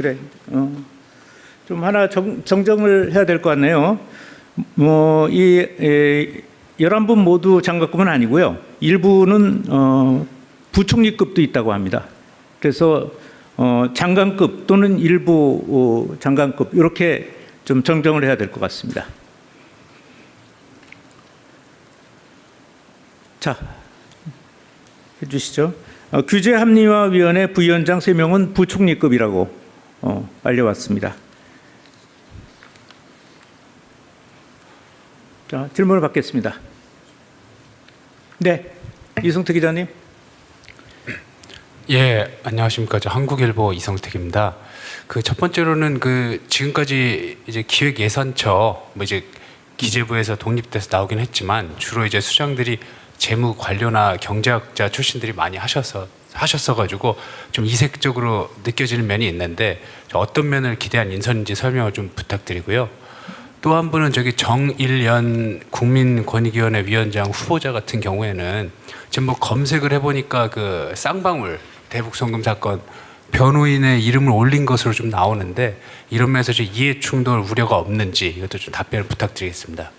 그래. 좀 하나 정정을 해야 될 것 같네요. 이 11분 모두 장관급은 아니고요. 일부는 부총리급도 있다고 합니다. 그래서 장관급 또는 일부 장관급 이렇게 좀 정정을 해야 될 것 같습니다. 자, 해주시죠. 규제합리화위원회 부위원장 3명은 부총리급이라고 알려왔습니다. 자, 질문을 받겠습니다. 네, 이성택 기자님. 예, 안녕하십니까. 저 한국일보 이성택입니다. 그 첫 번째로는 그 지금까지 이제 기획예산처 이제 기재부에서 독립돼서 나오긴 했지만 주로 이제 수장들이 재무 관료나 경제학자 출신들이 많이 하셨어가지고 좀 이색적으로 느껴지는 면이 있는데 어떤 면을 기대한 인선인지 설명을 좀 부탁드리고요. 또 한 분은 저기 정일연 국민권익위원회 위원장 후보자 같은 경우에는 지금 뭐 검색을 해보니까 그 쌍방울 대북송금 사건 변호인의 이름을 올린 것으로 좀 나오는데 이런 면에서 좀 이해 충돌 우려가 없는지 이것도 좀 답변을 부탁드리겠습니다.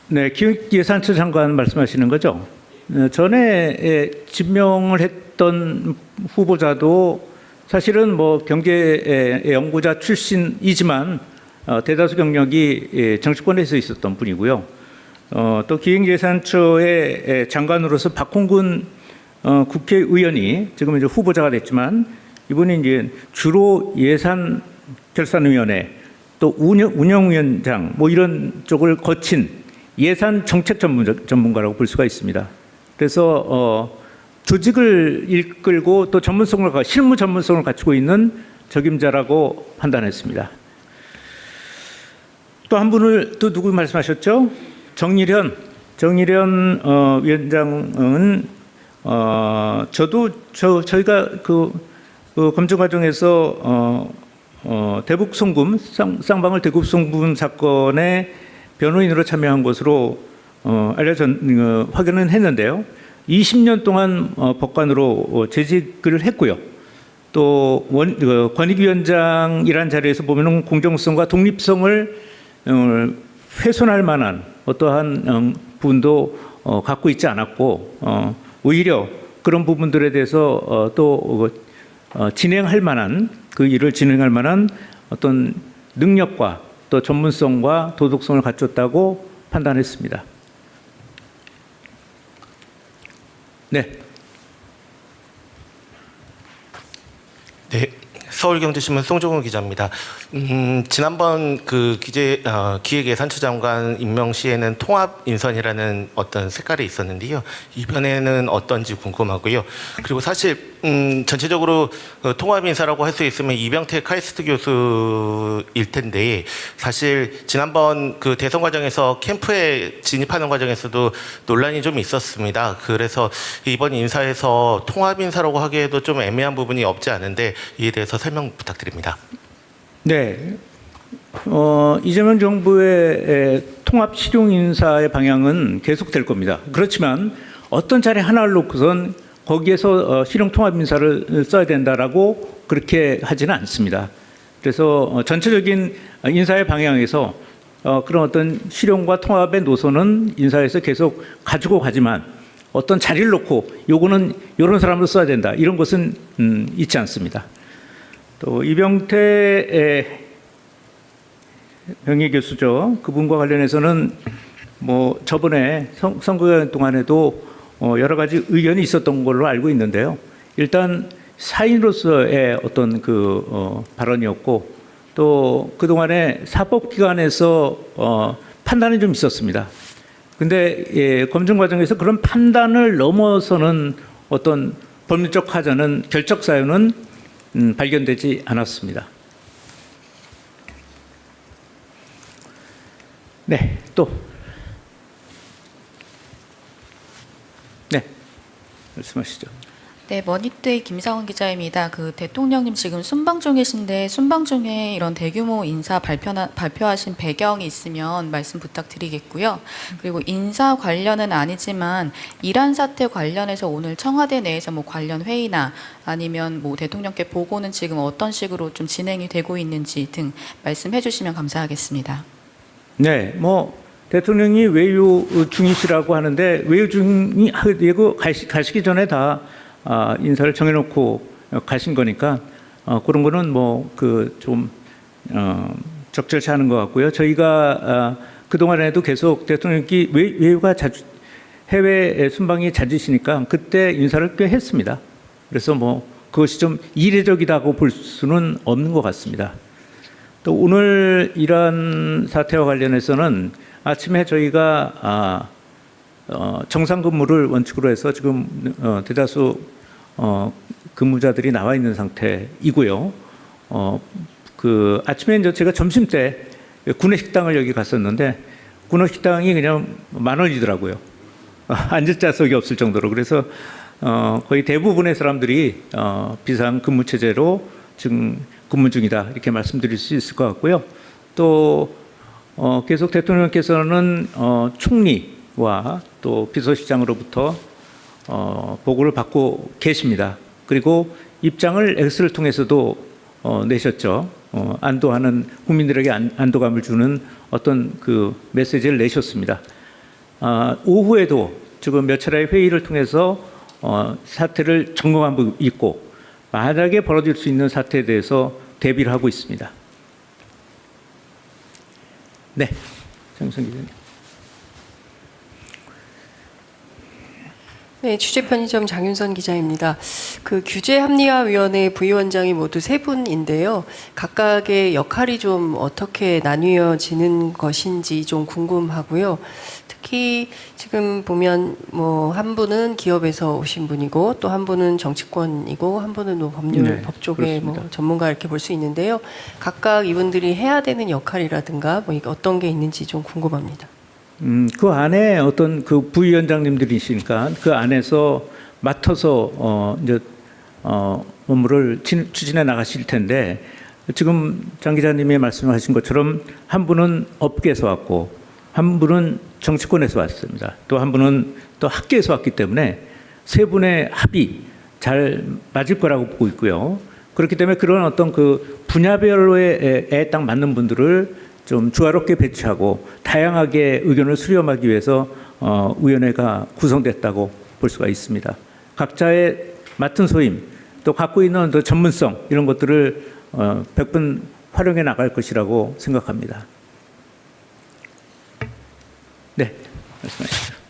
네, 기획예산처 장관 말씀하시는 거죠? 전에 지명을 했던 후보자도 사실은 뭐 경제 연구자 출신이지만 대다수 경력이 정치권에서 있었던 분이고요. 또 기획예산처의 장관으로서 박홍근 국회의원이 지금 이제 후보자가 됐지만 이분이 이제 주로 예산결산위원회 또 운영위원장 뭐 이런 쪽을 거친 예산 정책 전문가라고 볼 수가 있습니다. 그래서 조직을 이끌고 또 실무 전문성을 갖추고 있는 적임자라고 판단했습니다. 또 한 분을 또 누구 말씀하셨죠? 정일현 위원장은 저희가 그 검증 과정에서 대북 송금 쌍방울 대북 송금 사건에 변호인으로 참여한 것으로 확인은 했는데요. 20년 동안 법관으로 재직을 했고요. 또 권익위원장이라는 자리에서 보면은 공정성과 독립성을 훼손할 만한 어떠한 부분도 갖고 있지 않았고 오히려 그런 부분들에 대해서 또 진행할 만한 그 일을 진행할 만한 어떤 능력과 또 전문성과 도덕성을 갖췄다고 판단했습니다. 네. 네, 서울경제신문 송종훈 기자입니다. 지난번 그 기획예산처 장관 임명 시에는 통합 인선이라는 어떤 색깔이 있었는데요. 이번에는 어떤지 궁금하고요. 그리고 사실 전체적으로 통합 인사라고 할 수 있으면 이병택 카이스트 교수일 텐데 사실 지난번 그 대선 과정에서 캠프에 진입하는 과정에서도 논란이 좀 있었습니다. 그래서 이번 인사에서 통합 인사라고 하기에도 좀 애매한 부분이 없지 않은데 이에 대해서 설명 부탁드립니다. 네. 이재명 정부의 통합 실용 인사의 방향은 계속될 겁니다. 그렇지만 어떤 자리 하나를 놓고선 거기에서 실용 통합 인사를 써야 된다라고 그렇게 하지는 않습니다. 그래서 전체적인 인사의 방향에서 그런 어떤 실용과 통합의 노선은 인사에서 계속 가지고 가지만 어떤 자리를 놓고 요거는 이런 사람을 써야 된다 이런 것은 있지 않습니다. 또 이병태 명예교수죠. 그분과 관련해서는 뭐 저번에 선거연 동안에도 여러 가지 의견이 있었던 걸로 알고 있는데요. 일단 사인으로서의 어떤 그 발언이었고 또 그동안에 사법기관에서 판단이 좀 있었습니다. 근데 검증 과정에서 그런 판단을 넘어서는 어떤 법률적 하자는 결적 사유는 발견되지 않았습니다. 네, 또. 네, 말씀하시죠. 네, 머니투데이 김상원 기자입니다. 그 대통령님 지금 순방 중이신데 순방 중에 이런 대규모 인사 발표하신 배경이 있으면 말씀 부탁드리겠고요. 그리고 인사 관련은 아니지만 이란 사태 관련해서 오늘 청와대 내에서 뭐 관련 회의나 아니면 뭐 대통령께 보고는 지금 어떤 식으로 좀 진행이 되고 있는지 등 말씀해 주시면 감사하겠습니다. 네, 뭐 대통령이 외유 중이시라고 하는데 외유 중이 되고 가시기 전에 다 인사를 정해놓고 가신 거니까 그런 거는 뭐 그 좀 적절치 않은 것 같고요. 저희가 그 동안에도 계속 대통령이 외유가 자주 해외 순방이 잦으시니까 그때 인사를 꽤 했습니다. 그래서 뭐 그것이 좀 이례적이다고 볼 수는 없는 것 같습니다. 또 오늘 이란 사태와 관련해서는 아침에 저희가 정상 근무를 원칙으로 해서 지금 대다수 근무자들이 나와 있는 상태이고요. 그 아침에 이제 제가 점심 때 구내식당을 여기 갔었는데 구내식당이 그냥 10,000원이더라고요. 앉을 좌석이 없을 정도로. 그래서 거의 대부분의 사람들이 비상 근무 체제로 지금 근무 중이다 이렇게 말씀드릴 수 있을 것 같고요. 또 계속 대통령께서는 총리와 또 비서실장으로부터 보고를 받고 계십니다. 그리고 입장을 X를 통해서도 내셨죠. 안도하는 국민들에게 안도감을 주는 어떤 그 메시지를 내셨습니다. 오후에도 지금 몇 차례의 회의를 통해서 사태를 점검하고 있고 만약에 벌어질 수 있는 사태에 대해서 대비를 하고 있습니다. 네, 정선 기자님. 네, 취재 편의점 장윤선 기자입니다. 그 규제합리화위원회 부위원장이 모두 3분인데요. 각각의 역할이 좀 어떻게 나뉘어지는 것인지 좀 궁금하고요. 특히 지금 보면 뭐 한 분은 기업에서 오신 분이고 또 한 분은 정치권이고 한 분은 뭐 법률, 네, 법 쪽의 뭐 그렇습니다. 전문가 이렇게 볼 수 있는데요. 각각 이분들이 해야 되는 역할이라든가 뭐 어떤 게 있는지 좀 궁금합니다. 그 안에 어떤 그 부위원장님들이시니까 그 안에서 맡아서 이제 업무를 추진해 나가실 텐데 지금 장 기자님이 말씀하신 것처럼 한 분은 업계에서 왔고 한 분은 정치권에서 왔습니다. 또 한 분은 또 학계에서 왔기 때문에 세 분의 합이 잘 맞을 거라고 보고 있고요. 그렇기 때문에 그런 어떤 그 분야별로에 딱 맞는 분들을 좀 조화롭게 배치하고 다양하게 의견을 수렴하기 위해서 위원회가 구성됐다고 볼 수가 있습니다. 각자의 맡은 소임 또 갖고 있는 또 전문성 이런 것들을 100분 활용해 나갈 것이라고 생각합니다. 네, 말씀하시죠.